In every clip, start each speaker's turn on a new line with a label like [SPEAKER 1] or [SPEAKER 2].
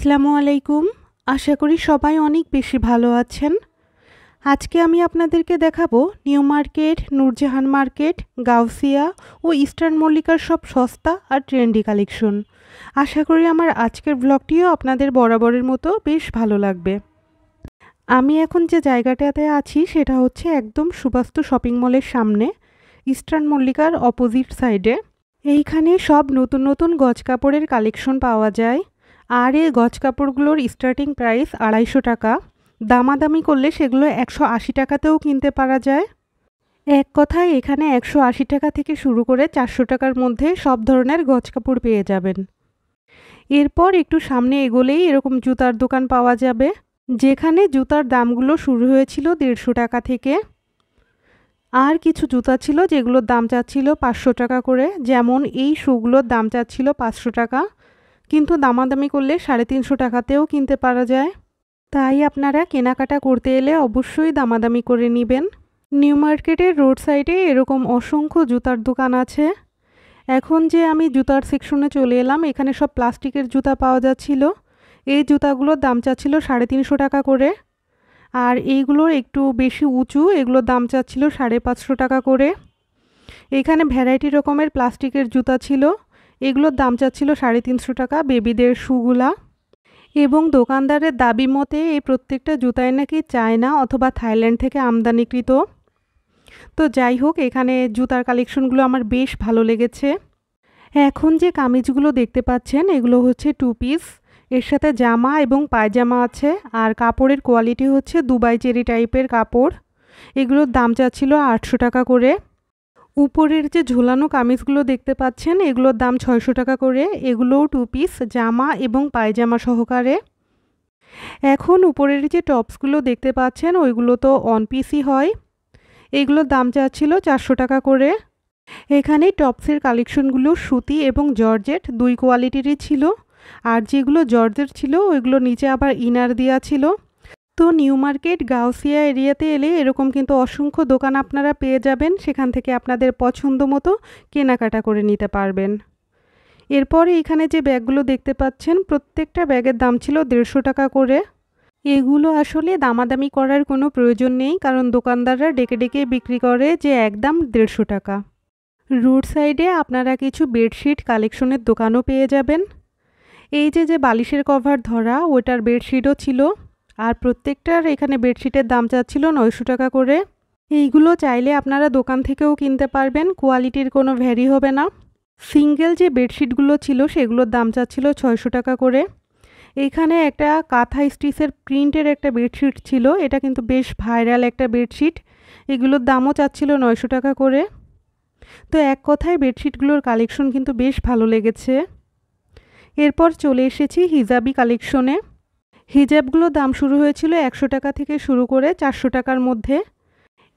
[SPEAKER 1] আসসালামু আলাইকুম। আশা করি সবাই অনেক বেশি ভালো আছেন। আজকে আমি আপনাদেরকে দেখাবো New Market, Nurjahan market, Gausia ও ইস্টার্ন মল্লিকার সব সস্তা আর ট্রেন্ডি কালেকশন। আশা করি আমার আজকের ব্লগটিও আপনাদের বরাবরের মতো বেশ ভালো লাগবে। আমি এখন যে জায়গাটাতে আছি সেটা হচ্ছে একদম সুবাস্তু শপিং মলের সামনে, ইস্টার্ন মল্লিকার অপোজিট সাইডে। এইখানে সব নতুন নতুন গজ কাপড়ের কালেকশন পাওয়া যায়। আর এই গজ কাপড়গুলোর স্টার্টিং প্রাইস 250 টাকা। দামাদামি করলে সেগুলো 180 টাকাতেও কিনতে পারা যায়। এক কথায় এখানে 180 টাকা থেকে শুরু করে 400 টাকার মধ্যে সব ধরনের গজ কাপড় পেয়ে যাবেন। এরপর একটু সামনে এগোলেই এরকম জুতার দোকান পাওয়া যাবে, যেখানে জুতার দামগুলো শুরু হয়েছিল 150 টাকা থেকে। আর কিছু জুতা ছিল যেগুলোর দাম চাচ্ছিল 500 টাকা করে, যেমন এই শুগুলোর দাম চাচ্ছিল 500 টাকা, কিন্তু দামাদামি করলে 350 টাকাতেও কিনতে পারা যায়। তাই আপনারা কেনাকাটা করতে এলে অবশ্যই দামাদামি করে নেবেন। নিউ মার্কেটের রোড সাইডে এরকম অসংখ্য জুতার দোকান আছে। এখন যে আমি জুতার সেকশনে চলে এলাম, এখানে সব প্লাস্টিকের জুতা পাওয়া যাচ্ছিল। এই জুতাগুলোর দাম চাচ্ছিল 350 টাকা করে। আর এইগুলোর একটু বেশি উঁচু, এগুলোর দাম চাচ্ছিল 550 টাকা করে। এখানে ভ্যারাইটি রকমের প্লাস্টিকের জুতা ছিল, এগুলোর দাম চাচ্ছিল 350 টাকা বেবিদের শুগুলা। এবং দোকানদারের দাবি মতে এই প্রত্যেকটা জুতাই নাকি চায়না অথবা থাইল্যান্ড থেকে আমদানিকৃত। তো যাই হোক, এখানে জুতার কালেকশনগুলো আমার বেশ ভালো লেগেছে। এখন যে কামিজগুলো দেখতে পাচ্ছেন এগুলো হচ্ছে 2 পিস, এর সাথে জামা এবং পায়জামা আছে। আর কাপড়ের কোয়ালিটি হচ্ছে দুবাই চেরি টাইপের কাপড়। এগুলোর দাম চাচ্ছিল 800 টাকা করে। উপরের যে ঝোলানো কামিজগুলো দেখতে পাচ্ছেন এগুলোর দাম 600 টাকা করে। এগুলোও 2 পিস, জামা এবং পায়জামা সহকারে। এখন উপরের যে টপসগুলো দেখতে পাচ্ছেন ওইগুলো তো অন পিসই হয়। এগুলোর দাম চাচ্ছিল 400 টাকা করে। এখানে টপসের কালেকশনগুলো সুতি এবং জর্জেট দুই কোয়ালিটিরই ছিল। আর যেগুলো জর্জেট ছিল ওইগুলো নিচে আবার ইনার দেওয়া ছিল। তো নিউ মার্কেট গাউসিয়া এরিয়াতে এলে এরকম কিন্তু অসংখ্য দোকান আপনারা পেয়ে যাবেন, সেখান থেকে আপনাদের পছন্দ মতো কেনাকাটা করে নিতে পারবেন। এরপর এখানে যে ব্যাগগুলো দেখতে পাচ্ছেন প্রত্যেকটা ব্যাগের দাম ছিল 150 টাকা করে। এগুলো আসলে দামাদামি করার কোনো প্রয়োজন নেই, কারণ দোকানদাররা ডেকে ডেকে বিক্রি করে যে একদম 150 টাকা। রোড সাইডে আপনারা কিছু বেডশিট কালেকশনের দোকানও পেয়ে যাবেন। এই যে বালিশের কভার ধরা ওটার বেডশিটও ছিল। আর প্রত্যেকটার এখানে বেডশিটের দাম চাচ্ছিল 900 টাকা করে। এইগুলো চাইলে আপনারা দোকান থেকেও কিনতে পারবেন, কোয়ালিটির কোনো ভ্যারি হবে না। সিঙ্গেল যে বেডশিটগুলো ছিল সেগুলোর দাম চাচ্ছিল 600 টাকা করে। এখানে একটা কাঁথা স্টিচের প্রিন্টের একটা বেডশিট ছিল, এটা কিন্তু বেশ ভাইরাল একটা বেডশিট। এগুলোর দামও চাচ্ছিল 900 টাকা করে। তো এক কথায় বেডশিটগুলোর কালেকশন কিন্তু বেশ ভালো লেগেছে। এরপর চলে এসেছি হিজাবি কালেকশনে। হিজাবগুলোর দাম শুরু হয়েছিল 100 টাকা থেকে শুরু করে 400 টাকার মধ্যে।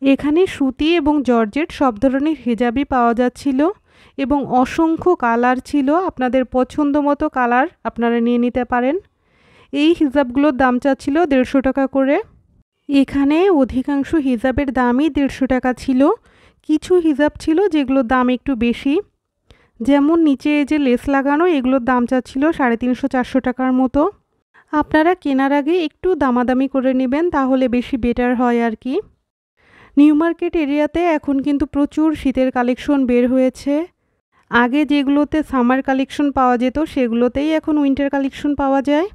[SPEAKER 1] এখানে সুতি এবং জর্জেট সব ধরনের হিজাবই পাওয়া যাচ্ছিল এবং অসংখ্য কালার ছিল, আপনাদের পছন্দ মতো কালার আপনারা নিয়ে নিতে পারেন। এই হিজাবগুলোর দাম চাচ্ছিল 150 টাকা করে। এখানে অধিকাংশ হিজাবের দামই 150 টাকা ছিল। কিছু হিজাব ছিল যেগুলোর দাম একটু বেশি, যেমন নিচে যে লেস লাগানো এগুলোর দাম চাচ্ছিল 350-400 টাকার মতো। আপনারা কেনার আগে একটু দামাদামি করে নেবেন, তাহলে বেশি বেটার হয় আর কি। নিউ মার্কেট এরিয়াতে এখন কিন্তু প্রচুর শীতের কালেকশন বের হয়েছে। আগে যেগুলোতে সামার কালেকশন পাওয়া যেত সেগুলোতেই এখন উইন্টার কালেকশন পাওয়া যায়।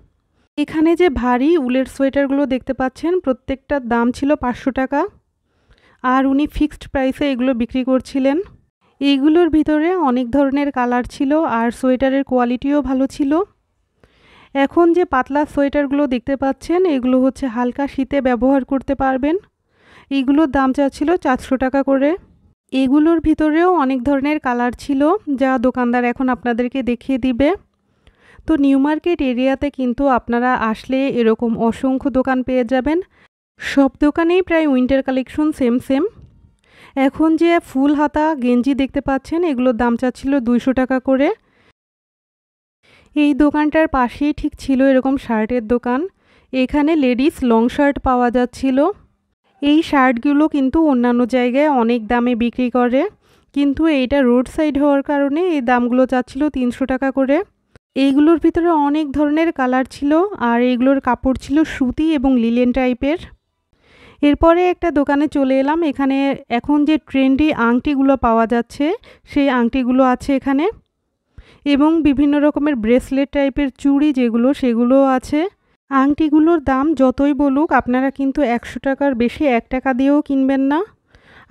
[SPEAKER 1] এখানে যে ভারী উলের সোয়েটারগুলো দেখতে পাচ্ছেন প্রত্যেকটার দাম ছিল 500 টাকা। আর উনি ফিক্সড প্রাইসে এগুলো বিক্রি করছিলেন। এইগুলোর ভিতরে অনেক ধরনের কালার ছিল আর সোয়েটারের কোয়ালিটিও ভালো ছিল। এখন যে পাতলা সোয়েটারগুলো দেখতে পাচ্ছেন এগুলো হচ্ছে হালকা শীতে ব্যবহার করতে পারবেন। এইগুলোর দাম চাচ্ছিল 400 টাকা করে। এগুলোর ভিতরেও অনেক ধরনের কালার ছিল, যা দোকানদার এখন আপনাদেরকে দেখিয়ে দিবে। তো নিউ মার্কেট এরিয়াতে কিন্তু আপনারা আসলে এরকম অসংখ্য দোকান পেয়ে যাবেন। সব দোকানেই প্রায় উইন্টার কালেকশন সেম সেম। এখন যে ফুল হাতা গেঞ্জি দেখতে পাচ্ছেন এগুলোর দাম চাচ্ছিল 200 টাকা করে। এই দোকানটার পাশেই ঠিক ছিল এরকম শার্টের দোকান। এখানে লেডিস লং শার্ট পাওয়া যাচ্ছিল। এই শার্টগুলো কিন্তু অন্যান্য জায়গায় অনেক দামে বিক্রি করে, কিন্তু এইটা রোড সাইড হওয়ার কারণে এই দামগুলো চাচ্ছিল 300 টাকা করে। এইগুলোর ভিতরে অনেক ধরনের কালার ছিল আর এইগুলোর কাপড় ছিল সুতি এবং লিলেন টাইপের। এরপরে একটা দোকানে চলে এলাম। এখানে এখন যে ট্রেন্ডি আংটিগুলো পাওয়া যাচ্ছে সেই আংটিগুলো আছে এখানে, এবং বিভিন্ন রকমের ব্রেসলেট টাইপের চুড়ি যেগুলো সেগুলোও আছে। আংটিগুলোর দাম যতই বলুক আপনারা কিন্তু 100 টাকার বেশি 1 টাকা দিয়েও কিনবেন না।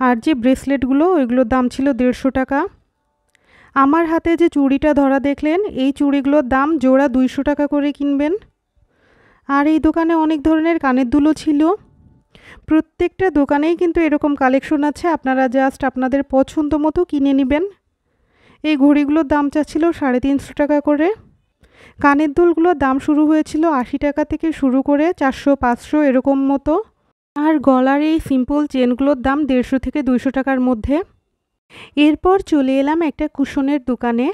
[SPEAKER 1] আর যে ব্রেসলেটগুলো ওইগুলোর দাম ছিল 150 টাকা। আমার হাতে যে চুড়িটা ধরা দেখলেন এই চুড়িগুলোর দাম জোড়া 200 টাকা করে কিনবেন। আর এই দোকানে অনেক ধরনের কানের দুলও ছিল। প্রত্যেকটা দোকানেই কিন্তু এরকম কালেকশন আছে, আপনারা জাস্ট আপনাদের পছন্দ মতো কিনে নেবেন। এই ঘড়িগুলোর দাম চাচ্ছিল 350 টাকা করে। কানের দুলগুলোর দাম শুরু হয়েছিল 80 টাকা থেকে শুরু করে 400-500 এরকম মতো। আর গলার এই সিম্পল চেনগুলোর দাম 150 থেকে 200 টাকার মধ্যে। এরপর চলে এলাম একটা কুশনের দোকানে।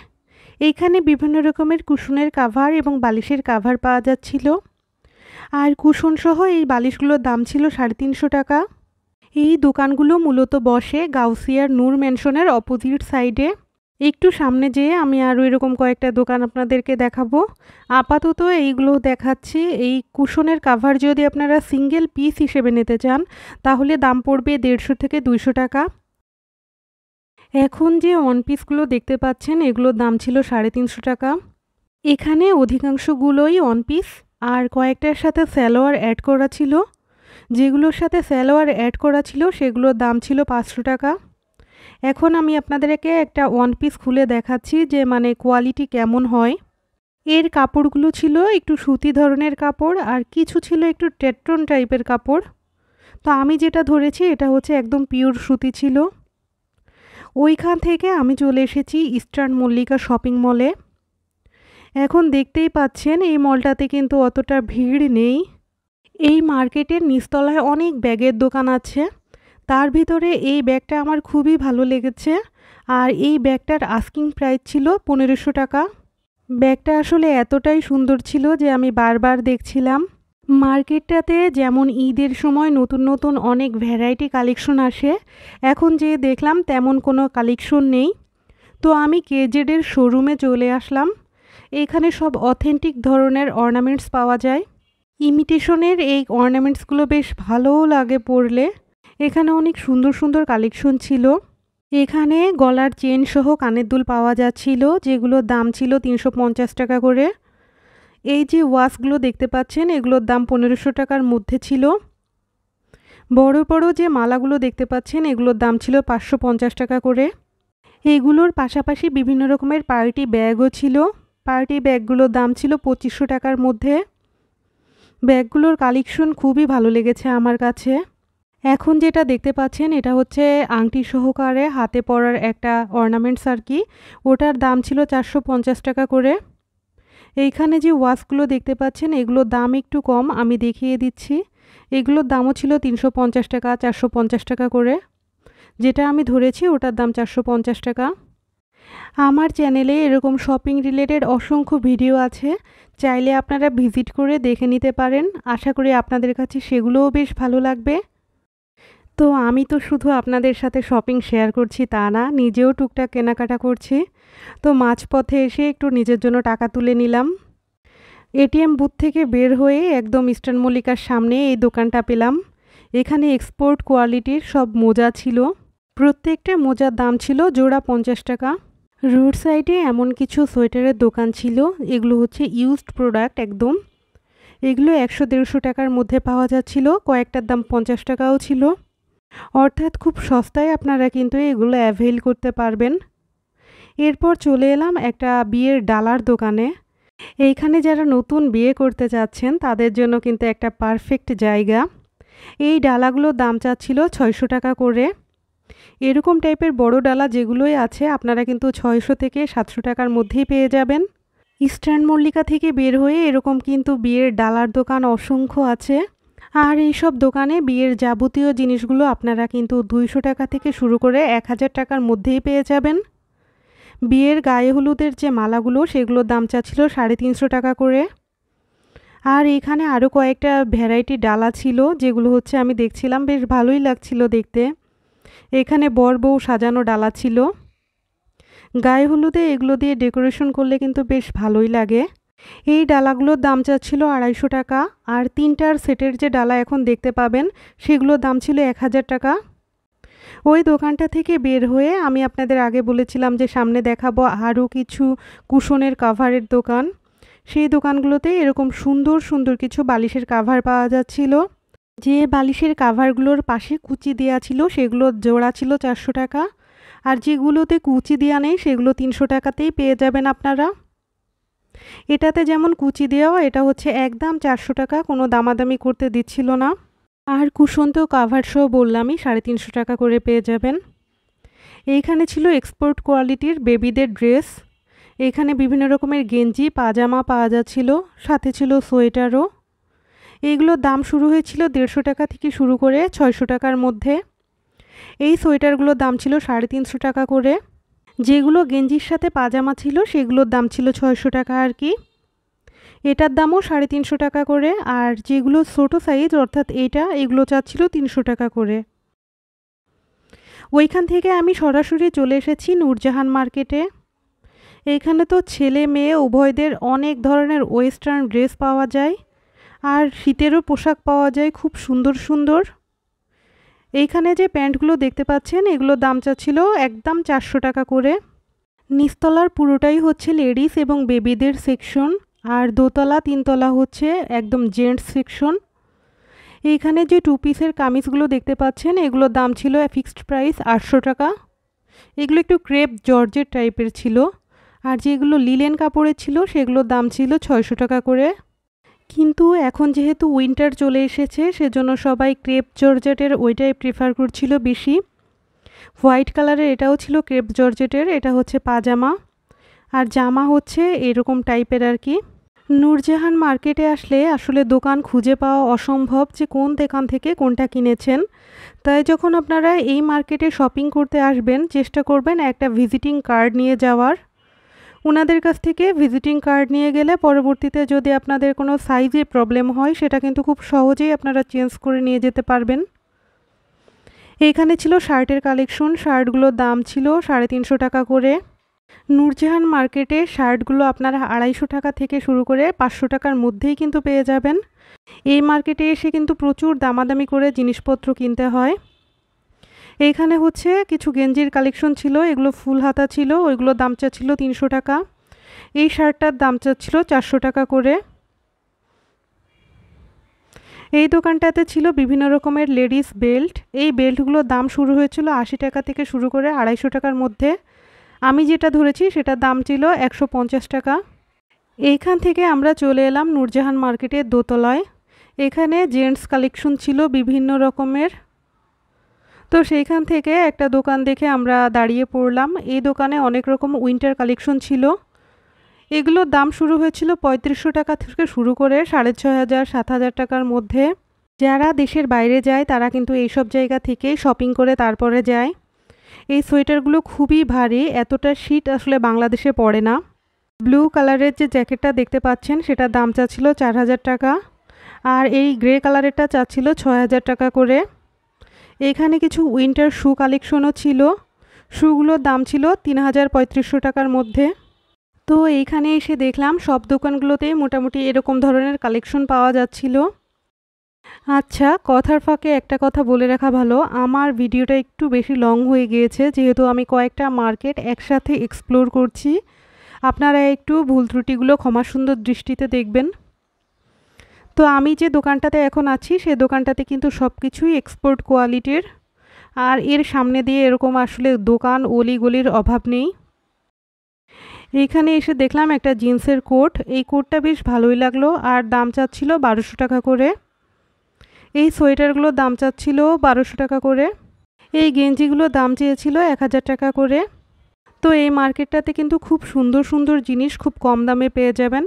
[SPEAKER 1] এইখানে বিভিন্ন রকমের কুশনের কাভার এবং বালিশের কাভার পাওয়া যাচ্ছিল। আর কুশন সহ এই বালিশগুলোর দাম ছিল 350 টাকা। এই দোকানগুলো মূলত বসে গাউসিয়ার নূর ম্যানশনের অপোজিট সাইডে। একটু সামনে যেয়ে আমি আরও এরকম কয়েকটা দোকান আপনাদেরকে দেখাবো। আপাতত এইগুলো দেখাচ্ছি। এই কুশনের কাভার যদি আপনারা সিঙ্গেল পিস হিসেবে নিতে চান তাহলে দাম পড়বে 150 থেকে 200 টাকা। এখন যে ওয়ান পিসগুলো দেখতে পাচ্ছেন এগুলোর দাম ছিল 350 টাকা। এখানে অধিকাংশগুলোই ওয়ান পিস, আর কয়েকটার সাথে সালোয়ার অ্যাড করা ছিল। যেগুলোর সাথে সালোয়ার অ্যাড করা ছিল সেগুলোর দাম ছিল 500 টাকা। এখন আমি আপনাদেরকে একটা ওয়ান পিস খুলে দেখাচ্ছি যে মানে কোয়ালিটি কেমন হয়। এর কাপড়গুলো ছিল একটু সুতি ধরনের কাপড় আর কিছু ছিল একটু টেট্রন টাইপের কাপড়। তো আমি যেটা ধরেছি এটা হচ্ছে একদম পিওর সুতি ছিল। ওইখান থেকে আমি চলে এসেছি ইস্টার্ন মল্লিকা শপিং মলে। এখন দেখতেই পাচ্ছেন এই মলটাতে কিন্তু অতটা ভিড় নেই। এই মার্কেটের নিচতলায় অনেক ব্যাগের দোকান আছে, তার ভিতরে এই ব্যাগটা আমার খুবই ভালো লেগেছে। আর এই ব্যাগটার আস্কিং প্রাইস ছিল 1500 টাকা। ব্যাগটা আসলে এতটাই সুন্দর ছিল যে আমি বারবার দেখছিলাম। মার্কেটটাতে যেমন ঈদের সময় নতুন নতুন অনেক ভ্যারাইটি কালেকশন আসে, এখন যে দেখলাম তেমন কোনো কালেকশন নেই। তো আমি কেজেডের শোরুমে চলে আসলাম। এখানে সব অথেন্টিক ধরনের অর্নামেন্টস পাওয়া যায়। ইমিটেশনের এই অর্নামেন্টসগুলো বেশ ভালোও লাগে পরলে। এখানে অনেক সুন্দর সুন্দর কালেকশন ছিল। এখানে গলার চেন সহ কানের দুল পাওয়া যাচ্ছিল, যেগুলোর দাম ছিল 350 টাকা করে। এই যে ওয়াচগুলো দেখতে পাচ্ছেন এগুলোর দাম 1500 টাকার মধ্যে ছিল। বড় বড় যে মালাগুলো দেখতে পাচ্ছেন এগুলোর দাম ছিল 550 টাকা করে। এইগুলোর পাশাপাশি বিভিন্ন রকমের পার্টি ব্যাগও ছিল। পার্টি ব্যাগগুলোর দাম ছিল 2500 টাকার মধ্যে। ব্যাগগুলোর কালেকশন খুবই ভালো লেগেছে আমার কাছে। এখন যেটা দেখতে পাচ্ছেন এটা হচ্ছে আংটি সহকারে হাতে পরার একটা অর্নামেন্টস আর কি। ওটার দাম ছিল 450 টাকা করে। এইখানে যে ওয়াচগুলো দেখতে পাচ্ছেন এগুলোর দাম একটু কম, আমি দেখিয়ে দিচ্ছি। এগুলোর দামও ছিল 350 টাকা 450 টাকা করে। যেটা আমি ধরেছি ওটার দাম 450 টাকা। আমার চ্যানেলে এরকম শপিং রিলেটেড অসংখ্য ভিডিও আছে, চাইলে আপনারা ভিজিট করে দেখে নিতে পারেন। আশা করি আপনাদের কাছে সেগুলোও বেশ ভালো লাগবে। তো আমি তো শুধু আপনাদের সাথে শপিং শেয়ার করছি তা না, নিজেও টুকটাক কেনাকাটা করছি। তো মাঝপথে এসে একটু নিজের জন্য টাকা তুলে নিলাম। এটিএম বুথ থেকে বের হয়ে একদম ইস্টার্ন মল্লিকার সামনে এই দোকানটা পেলাম। এখানে এক্সপোর্ট কোয়ালিটির সব মোজা ছিল। প্রত্যেকটা মোজার দাম ছিল জোড়া 50 টাকা। রোড সাইডে এমন কিছু সোয়েটারের দোকান ছিল, এগুলো হচ্ছে ইউজড প্রোডাক্ট একদম। এগুলো 100-150 টাকার মধ্যে পাওয়া যাচ্ছিল, কয়েকটার দাম 50 টাকাও ছিল। অর্থাৎ খুব সস্তায় আপনারা কিন্তু এগুলো অ্যাভেল করতে পারবেন। এরপর চলে এলাম একটা বিয়ের ডালার দোকানে। এইখানে যারা নতুন বিয়ে করতে যাচ্ছেন তাদের জন্য কিন্তু একটা পারফেক্ট জায়গা। এই ডালাগুলোর দাম চাচ্ছিল 600 টাকা করে। এরকম টাইপের বড় ডালা যেগুলোই আছে আপনারা কিন্তু 600 থেকে 700 টাকার মধ্যেই পেয়ে যাবেন। ইস্টার্ন মল্লিকা থেকে বের হয়ে এরকম কিন্তু বিয়ের ডালার দোকান অসংখ্য আছে। আর এইসব দোকানে বিয়ের যাবতীয় জিনিসগুলো আপনারা কিন্তু 200 টাকা থেকে শুরু করে 1000 টাকার মধ্যেই পেয়ে যাবেন। বিয়ের গায়ে হলুদের যে মালাগুলো সেগুলোর দাম চাচ্ছিল 350 টাকা করে। আর এখানে আরও কয়েকটা ভ্যারাইটি ডালা ছিল, যেগুলো হচ্ছে আমি দেখছিলাম, বেশ ভালোই লাগছিল দেখতে। এখানে বর বউ সাজানো ডালা ছিল। গায়ে হলুদে এগুলো দিয়ে ডেকোরেশন করলে কিন্তু বেশ ভালোই লাগে। এই ডালাগুলোর দাম চাচ্ছিল 250 টাকা, আর 3টার সেটের যে ডালা এখন দেখতে পাবেন সেগুলোর দাম ছিল 1000 টাকা। ওই দোকানটা থেকে বের হয়ে আমি আপনাদের আগে বলেছিলাম যে সামনে দেখাবো আরও কিছু কুশনের কাভারের দোকান। সেই দোকানগুলোতে এরকম সুন্দর সুন্দর কিছু বালিশের কাভার পাওয়া যাচ্ছিল। যে বালিশের কাভারগুলোর পাশে কুচি দেওয়া ছিল সেগুলোর জোড়া ছিল 400 টাকা, আর যেগুলোতে কুচি দেওয়া নেই সেগুলো 300 টাকাতেই পেয়ে যাবেন আপনারা। এটাতে যেমন কুচি দেওয়া, এটা হচ্ছে একদম 400 টাকা, কোনো দামাদামি করতে দিচ্ছিল না। আর কুশন তো কাভার সহ বললামই 350 টাকা করে পেয়ে যাবেন। এইখানে ছিল এক্সপোর্ট কোয়ালিটির বেবিদের ড্রেস। এখানে বিভিন্ন রকমের গেঞ্জি পাজামা পাওয়া যাচ্ছিল, সাথে ছিল সোয়েটারও। এইগুলোর দাম শুরু হয়েছিল 150 টাকা থেকে শুরু করে 600 টাকার মধ্যে। এই সোয়েটারগুলোর দাম ছিল 350 টাকা করে। যেগুলো গেঞ্জির সাথে পাজামা ছিল সেগুলোর দাম ছিল 600 টাকা আর কি। এটার দামও 350 টাকা করে, আর যেগুলো ছোটো সাইজ অর্থাৎ এগুলো চাচ্ছিল 300 টাকা করে। ওইখান থেকে আমি সরাসরি চলে এসেছি নূরজাহান মার্কেটে। এইখানে তো ছেলে মেয়ে উভয়দের অনেক ধরনের ওয়েস্টার্ন ড্রেস পাওয়া যায়, আর শীতেরও পোশাক পাওয়া যায় খুব সুন্দর সুন্দর। এইখানে যে প্যান্টগুলো দেখতে পাচ্ছেন এগুলোর দাম চাচ্ছিল একদম 400 টাকা করে। নিচতলার পুরোটাই হচ্ছে লেডিস এবং বেবিদের সেকশন, আর দোতলা 3তলা হচ্ছে একদম জেন্টস সেকশন। এইখানে যে 2 পিসের কামিজগুলো দেখতে পাচ্ছেন এগুলোর দাম ছিল ফিক্সড প্রাইস 800 টাকা। এগুলো একটু ক্রেপ জর্জেট টাইপের ছিল, আর যেগুলো লিলেন কাপড়ের ছিল সেগুলোর দাম ছিল 600 টাকা করে। কিন্তু এখন যেহেতু উইন্টার চলে এসেছে সেজন্য সবাই ক্রেপ জর্জেটের ওইটাই প্রেফার করছিল বেশি। হোয়াইট কালারের এটাও ছিল ক্রেপ জর্জেটের, এটা হচ্ছে পাজামা, আর জামা হচ্ছে এরকম টাইপের আর কি। নূরজাহান মার্কেটে আসলে আসলে দোকান খুঁজে পাওয়া অসম্ভব যে কোন দোকান থেকে কোনটা কিনেছেন। তাই যখন আপনারা এই মার্কেটে শপিং করতে আসবেন চেষ্টা করবেন একটা ভিজিটিং কার্ড নিয়ে যাওয়ার। ওনাদের কাছ থেকে ভিজিটিং কার্ড নিয়ে গেলে পরবর্তীতে যদি আপনাদের কোনো সাইজে প্রবলেম হয় সেটা কিন্তু খুব সহজেই আপনারা চেঞ্জ করে নিয়ে যেতে পারবেন। এইখানে ছিল শার্টের কালেকশন, শার্টগুলোর দাম ছিল 350 টাকা করে। নূরজাহান মার্কেটে শার্টগুলো আপনারা 250 টাকা থেকে শুরু করে 500 টাকার মধ্যেই কিন্তু পেয়ে যাবেন। এই মার্কেটে এসে কিন্তু প্রচুর দামাদামি করে জিনিসপত্র কিনতে হয়। এইখানে হচ্ছে কিছু গেঞ্জির কালেকশন ছিল, এগুলো ফুল হাতা ছিল, ওইগুলোর দাম চাচ্ছিল 300 টাকা। এই শার্টটার দাম চাচ্ছিল 400 টাকা করে। এই দোকানটাতে ছিল বিভিন্ন রকমের লেডিস বেল্ট। এই বেল্টগুলোর দাম শুরু হয়েছিল 80 টাকা থেকে শুরু করে 250 টাকার মধ্যে। আমি যেটা ধরেছি সেটার দাম ছিল 150 টাকা। এইখান থেকে আমরা চলে এলাম নূরজাহান মার্কেটের দোতলায়। এখানে জেন্টস কালেকশন ছিল বিভিন্ন রকমের। তো সেইখান থেকে একটা দোকান দেখে আমরা দাঁড়িয়ে পড়লাম। এই দোকানে অনেক রকম উইন্টার কালেকশন ছিল। এগুলোর দাম শুরু হয়েছিল 3500 টাকা থেকে শুরু করে 6500 7000 টাকার মধ্যে। যারা দেশের বাইরে যায় তারা কিন্তু এইসব জায়গা থেকেই শপিং করে তারপরে যায়। এই সোয়েটারগুলো খুবই ভারী, এতটা শীত আসলে বাংলাদেশে পড়ে না। ব্লু কালারের যে জ্যাকেটটা দেখতে পাচ্ছেন সেটার দাম চাচ্ছিল 4000 টাকা, আর এই গ্রে কালারেরটা চাচ্ছিল 6000 টাকা করে। এখানে কিছু উইন্টার শু কালেকশনও ছিল, শুগুলোর দাম ছিল 3500 টাকার মধ্যে। তো এইখানে এসে দেখলাম সব দোকানগুলোতেই মোটামুটি এরকম ধরনের কালেকশন পাওয়া যাচ্ছিল। আচ্ছা, কথার ফাঁকে একটা কথা বলে রাখা ভালো, আমার ভিডিওটা একটু বেশি লং হয়ে গিয়েছে যেহেতু আমি কয়েকটা মার্কেট একসাথে এক্সপ্লোর করছি। আপনারা একটু ভুল ত্রুটিগুলো ক্ষমা সুন্দর দৃষ্টিতে দেখবেন। তো আমি যে দোকানটাতে এখন আছি সে দোকানটাতে কিন্তু সব কিছুই এক্সপোর্ট কোয়ালিটির, আর এর সামনে দিয়ে এরকম আসলে দোকান অলিগলির অভাব নেই। এইখানে এসে দেখলাম একটা জিন্সের কোট। এই কোটটা বেশ ভালোই লাগলো, আর দাম চাচ্ছিল 1200 টাকা করে। এই সোয়েটারগুলোর দাম চাচ্ছিল 1200 টাকা করে। এই গেঞ্জিগুলোর দাম চেয়েছিল 1000 টাকা করে। তো এই মার্কেটটাতে কিন্তু খুব সুন্দর সুন্দর জিনিস খুব কম দামে পেয়ে যাবেন।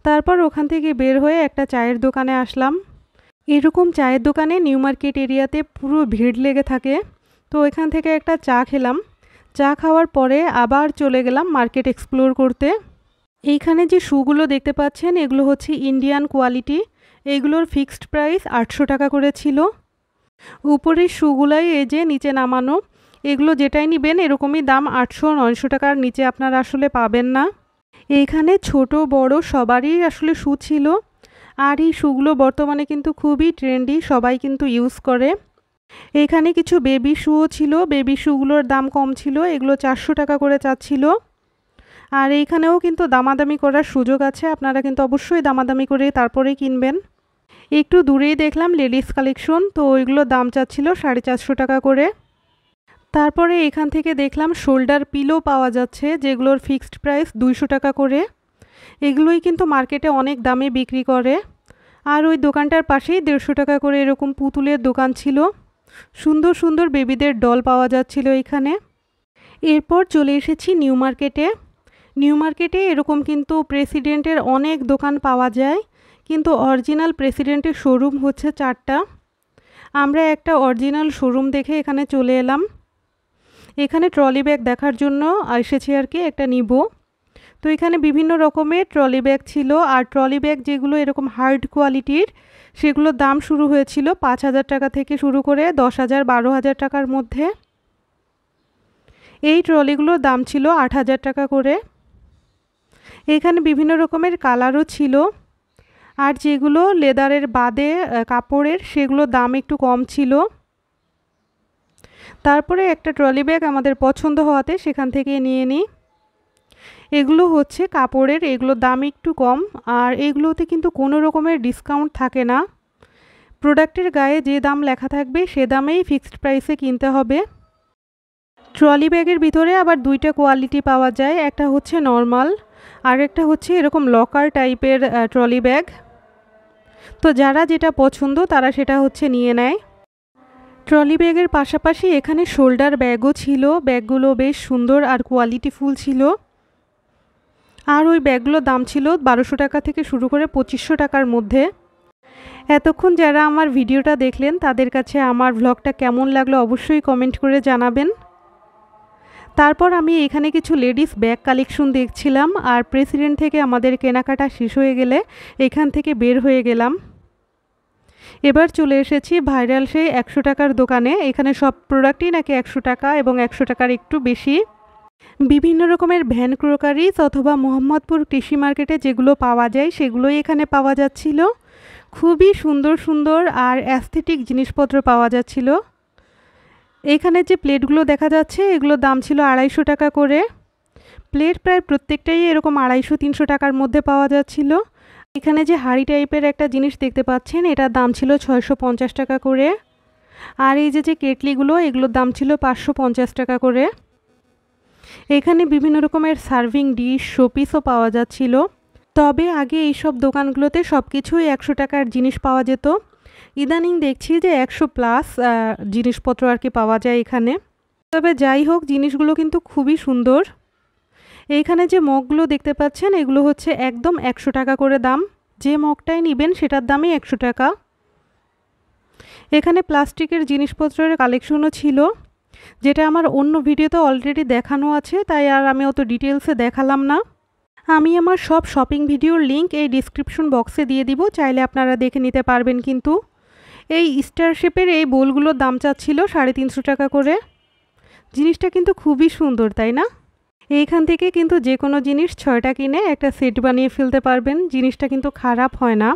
[SPEAKER 1] তারপর ওখান থেকে বের হয়ে একটা চায়ের দোকানে আসলাম। এরকম চায়ের দোকানে নিউ মার্কেট এরিয়াতে পুরো ভিড় লেগে থাকে। তো এখান থেকে একটা চা খেলাম। চা খাওয়ার পরে আবার চলে গেলাম মার্কেট এক্সপ্লোর করতে। এইখানে যে শুগুলো দেখতে পাচ্ছেন এগুলো হচ্ছে ইন্ডিয়ান কোয়ালিটি। এইগুলোর ফিক্সড প্রাইস 800 টাকা করে ছিল। উপরের শুগুলাই এই যে নিচে নামানো। এগুলো যেটাই নেবেন এরকমই দাম, 800-900 টাকার নিচে আপনারা আসলে পাবেন না। এইখানে ছোট বড় সবারই আসলে শু ছিল, আর এই শুগুলো বর্তমানে কিন্তু খুবই ট্রেন্ডি, সবাই কিন্তু ইউজ করে। এখানে কিছু বেবি শুও ছিল, বেবি শুগুলোর দাম কম ছিল, এগুলো 400 টাকা করে চাচ্ছিল। আর এইখানেও কিন্তু দামাদামি করার সুযোগ আছে, আপনারা কিন্তু অবশ্যই দামাদামি করে তারপরেই কিনবেন। একটু দূরেই দেখলাম লেডিস কালেকশন, তো ওইগুলোর দাম চাচ্ছিল 450 টাকা করে। তারপরে এখান থেকে দেখলাম শোল্ডার পিলো পাওয়া যাচ্ছে, যেগুলোর ফিক্সড প্রাইস 200 টাকা করে। এগুলোই কিন্তু মার্কেটে অনেক দামে বিক্রি করে। আর ওই দোকানটার পাশেই 150 টাকা করে এরকম পুতুলের দোকান ছিল, সুন্দর সুন্দর বেবিদের ডল পাওয়া যাচ্ছিল এখানে। এরপর চলে এসেছি নিউ মার্কেটে। নিউ মার্কেটে এরকম কিন্তু প্রেসিডেন্টের অনেক দোকান পাওয়া যায়, কিন্তু অরিজিনাল প্রেসিডেন্টের শোরুম হচ্ছে 4টা। আমরা একটা অরিজিনাল শোরুম দেখে এখানে চলে এলাম। এখানে ট্রলি ব্যাগ দেখার জন্য এসেছি আর কি, একটা নিব। তো এখানে বিভিন্ন রকমের ট্রলি ব্যাগ ছিল, আর ট্রলি ব্যাগ যেগুলো এরকম হার্ড কোয়ালিটির সেগুলোর দাম শুরু হয়েছিল 5,000 টাকা থেকে শুরু করে 10,000-12,000 টাকার মধ্যে। এই ট্রলিগুলোর দাম ছিল 8,000 টাকা করে। এখানে বিভিন্ন রকমের কালারও ছিল, আর যেগুলো লেদারের বাদে কাপড়ের সেগুলোর দাম একটু কম ছিল। তারপরে একটা ট্রলি ব্যাগ আমাদের পছন্দ হওয়াতে সেখান থেকে নিয়ে নিই। এগুলো হচ্ছে কাপড়ের, এগুলোর দাম একটু কম, আর এগুলোতে কিন্তু কোনো রকমের ডিসকাউন্ট থাকে না। প্রোডাক্টের গায়ে যে দাম লেখা থাকবে সে দামেই ফিক্সড প্রাইসে কিনতে হবে। ট্রলি ব্যাগের ভিতরে আবার 2টা কোয়ালিটি পাওয়া যায়, একটা হচ্ছে নর্মাল আর একটা হচ্ছে এরকম লকার টাইপের ট্রলি ব্যাগ। তো যারা যেটা পছন্দ তারা সেটা হচ্ছে নিয়ে নেয়। ট্রলি ব্যাগের পাশাপাশি এখানে শোল্ডার ব্যাগও ছিল, ব্যাগগুলো বেশ সুন্দর আর কোয়ালিটিফুল ছিল। আর ওই ব্যাগগুলোর দাম ছিল 1200 টাকা থেকে শুরু করে 2500 টাকার মধ্যে। এতক্ষণ যারা আমার ভিডিওটা দেখলেন তাদের কাছে আমার ভ্লগটা কেমন লাগলো অবশ্যই কমেন্ট করে জানাবেন। তারপর আমি এখানে কিছু লেডিস ব্যাগ কালেকশন দেখছিলাম, আর প্রেসিডেন্ট থেকে আমাদের কেনাকাটা শেষ হয়ে গেলে এখান থেকে বের হয়ে গেলাম। এবার চলে এসেছি ভাইরাল সেই 100 টাকার দোকানে। এখানে সব প্রোডাক্টই নাকি 100 টাকা এবং 100 টাকার একটু বেশি। বিভিন্ন রকমের ভ্যান ক্রোকারিজ অথবা মোহাম্মদপুর কৃষি মার্কেটে যেগুলো পাওয়া যায় সেগুলোই এখানে পাওয়া যাচ্ছিল। খুবই সুন্দর সুন্দর আর অ্যাস্থেটিক জিনিসপত্র পাওয়া যাচ্ছিল। এখানে যে প্লেটগুলো দেখা যাচ্ছে এগুলোর দাম ছিল 250 টাকা করে। প্লেট প্রায় প্রত্যেকটাই এরকম 250-300 টাকার মধ্যে পাওয়া যাচ্ছিল। এখানে যে হাঁড়ি টাইপের একটা জিনিস দেখতে পাচ্ছেন এটার দাম ছিল 650 টাকা করে। আর এই যে কেটলিগুলো এগুলোর দাম ছিল 550 টাকা করে। এখানে বিভিন্ন রকমের সার্ভিং ডিশ শোপিসও পাওয়া যাচ্ছিল। তবে আগে এইসব দোকানগুলোতে সব কিছুই 100 টাকার জিনিস পাওয়া যেত। ইদানিং দেখছি যে 100+ জিনিসপত্র আর কি পাওয়া যায় এখানে। তবে যাই হোক জিনিসগুলো কিন্তু খুবই সুন্দর। এইখানে যে মগগুলো দেখতে পাচ্ছেন এগুলো হচ্ছে একদম 100 টাকা করে দাম, যে মগটাই নেবেন সেটার দামই 100 টাকা। এখানে প্লাস্টিকের জিনিসপত্রের কালেকশনও ছিল, যেটা আমার অন্য ভিডিওতে অলরেডি দেখানো আছে, তাই আর আমি অত ডিটেলসে দেখালাম না। আমি আমার সব শপিং ভিডিওর লিংক এই ডিসক্রিপশন বক্সে দিয়ে দিব, চাইলে আপনারা দেখে নিতে পারবেন। কিন্তু এই স্টার শেপের এই বোলগুলোর দাম চাচ্ছিল 350 টাকা করে। জিনিসটা কিন্তু খুবই সুন্দর, তাই না? এইখান থেকে কিন্তু যে কোনো জিনিস 6টা কিনে একটা সেট বানিয়ে ফেলতে পারবেন, জিনিসটা কিন্তু খারাপ হয় না।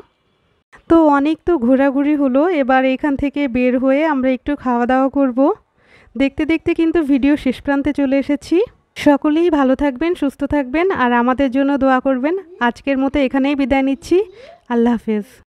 [SPEAKER 1] তো অনেক তো ঘোরাঘুরি হলো, এবার এখান থেকে বের হয়ে আমরা একটু খাওয়া দাওয়া করব। দেখতে দেখতে কিন্তু ভিডিও শেষ প্রান্তে চলে এসেছি। সকলেই ভালো থাকবেন, সুস্থ থাকবেন আর আমাদের জন্য দোয়া করবেন। আজকের মতো এখানেই বিদায় নিচ্ছি। আল্লাহ হাফেজ।